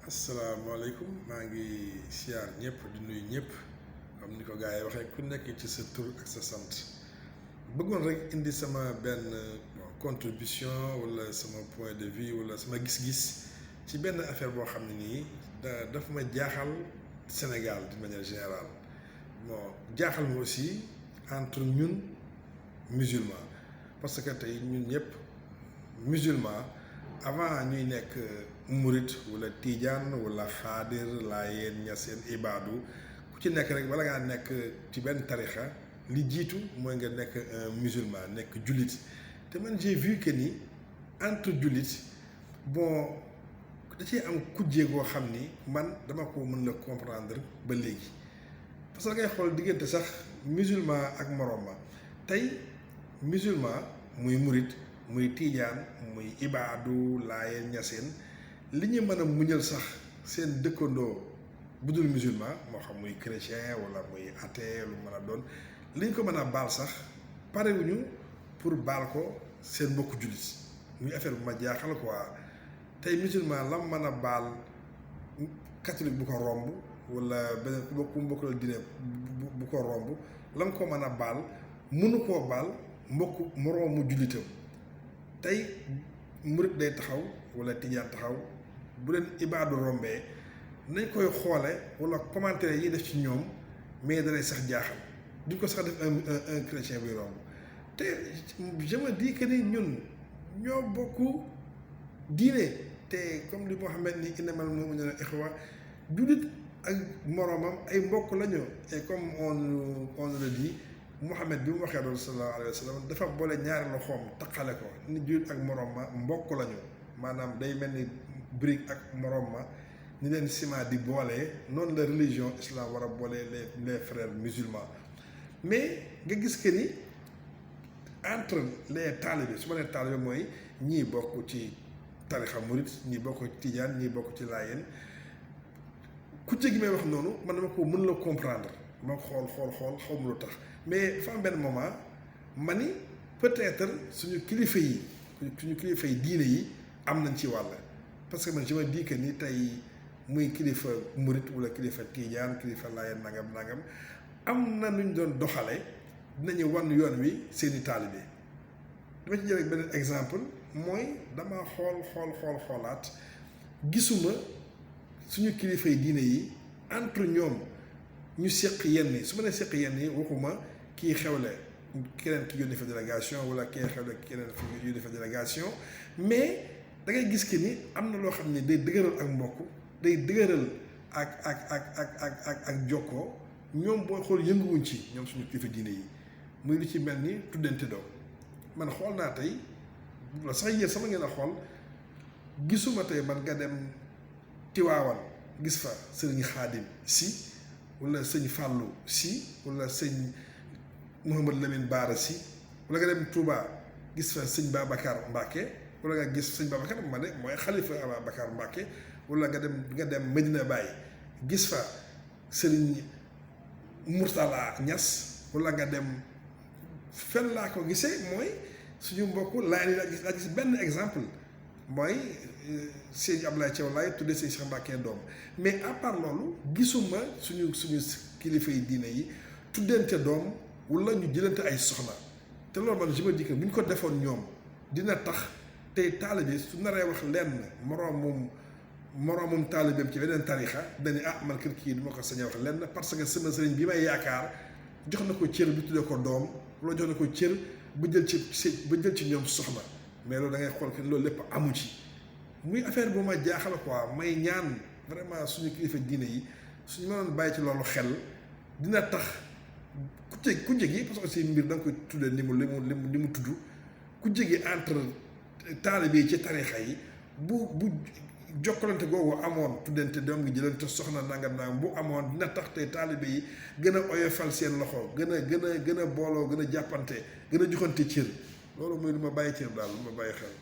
asalaamaaleykum maa ngi siyaar ñëpp di nuyu ñëpp comme ni ko gars yi waxee ku nekk ci sa tur ak sa sant bëggoon rek indi sama benn contribution wala sama point de vue wala sama gis-gis ci benn affaire boo xam ne nii dafa ma jaaxal Sénégal d'une manière générale jaaxal ma aussi entre ñun musulmans parce que tey ñun ñëpp musulmans avant ñuy nekk murit wala tijaan wala xaadir laayeen ñaseen ibaadu ku ci nekk rek bala ngaa nekk ci benn tarixa li jiitu mooy nga nekk un musulman nekk jullit te man j'ai vu que ni entre jullit da ciy am kujjee goo xam ni man dama ko mën la comprendre ba léegi parce que ngay xool diggante sax musulman ak moroom ma tey musulman muy murit muy tiijaan muy ibaadu laayeen ñaseen li ñu mën a muñal sax seen dëkkandoo bu dul musulman moo xam muy chrétien wala muy athée lu mën a doon li ñu ko mën a baal sax parewuñu pour baal ko seen mbokku jullit muy affaire bu ma jaaxal quoi tey musulman lam mën a baal catholique bu ko romb wala beneen ku mbokku diine bu ko romb lam ko mën a baal mënu koo baal mbokku moroomu jullitam tey murit day taxaw wala tijaan taxaw bu leen ibaadu rombee nañ koy xoole wala commentaire yi def ci ñoom mais danay sax jaaxal duñ ko sax def un chrétien buy romb te je me dis que ni ñun ñoo bokk diine te comme li Muhammad ni innamal mu'minuuna ixwa jullit ak moroomam ay mbokk lañu et comme on le dit Muhammad bi mu waxee loolu sallallahu alayhi wa sallam dafa boole ñaari loxoom taqale ko ni jullit ak moroom ma mbokk lañu maanaam day mel ni brique ak moroom ma ni leen ciment di boolee noonu la religion islam war a boolee les frères musulmans mais nga gis que ni entre les talibés su ma nee talibé mooy ñii bokk ci tarixa murit ñii bokk ci tijaan ñii bokk ci laayeen ku ci gi may wax noonu man dama ko mën la comprendre ma xool xaw ma lu tax mais dafa am benn moment ma ni peut-être suñu kilifa yi diine yi am nañ ci wàll parce que man je me dis que ni tey muy kilifa murit wala kilifa tiijaan kilifa laayeen nangam am na nuñ doon doxale dinañu wan yoon wi seeni taalibe dama ci jël rek beneen exemple mooy dama xoolaat gisuma suñu kilifa yi diine yi entre ñoom ñu seq yenn yi su ma nee seq yenn yi waxuma kii xewle keneen ki yónni fa délégation wala kii xewle keneen fi yónni fa délégation mais da ngay gis que ni am na loo xam ne day dëgëral ak mbokk day dëgëral ak jokkoo ñoom booy xool yënguwuñ ci ñoom suñu kilifa diine yi muy lu ci mel ni tuddante doom man xool naa tey la sax yéen sama ngeen a xool gisuma tey man nga dem Tiwaawan gis fa sëriñ Xaadim si wala sëñ Fàllu si wala sëñ Mouhamad Lamine Baara si wala nga dem Touba gis fa sëñ Babacar Mbacke wala nga gis sëñ Babacar ma ne mooy xalifa Ababacar Mbacke wala nga dem Medina Baye gis fa sëriñ Mourtala Niass wala nga dem fenn laa ko gisee mooy suñu mbokk laa gis benn exemple mooy sëñ Ablaye Thiaw Laye tuddee sëñ Cheikh Mbacke doom mais à part loolu gisuma suñu kilifa yi diine yi tuddante doom wala ñu jëlante ay soxna te loolu man je me dis que bu ñu ko defoon ñoom dina tax tey taalibe su naree wax lenn moroomum taalibeem ci beneen tarixa dañu man kër kii du ma ko sañ a wax lenn parce que sama sëriñ bi may yaakaar jox na ko cër bi tuddee ko doom wala jox na ko cër ba jël ci ñoom soxna mais loolu da ngay xool que loolu lépp amu ci muy affaire bu ma jaaxal quoi may ñaan vraiment suñu kilifa diine yi suñu mënoon bàyyi ci loolu xel dina tax ku jegi parce que aussi mbir da nga koy tuddee li mu tudd ku jegi entre taalibe yi ci tarixa yi bu jokkalante googu amoon tuddante doom ngi jëlante soxna nangam bu amoon dina tax tey taalibe yi gën a oyofal seen loxo gën a booloo gën a jàppante gën a joxante cër loolu mooy lu ma bàyyi cër daal lu ma bàyyi xel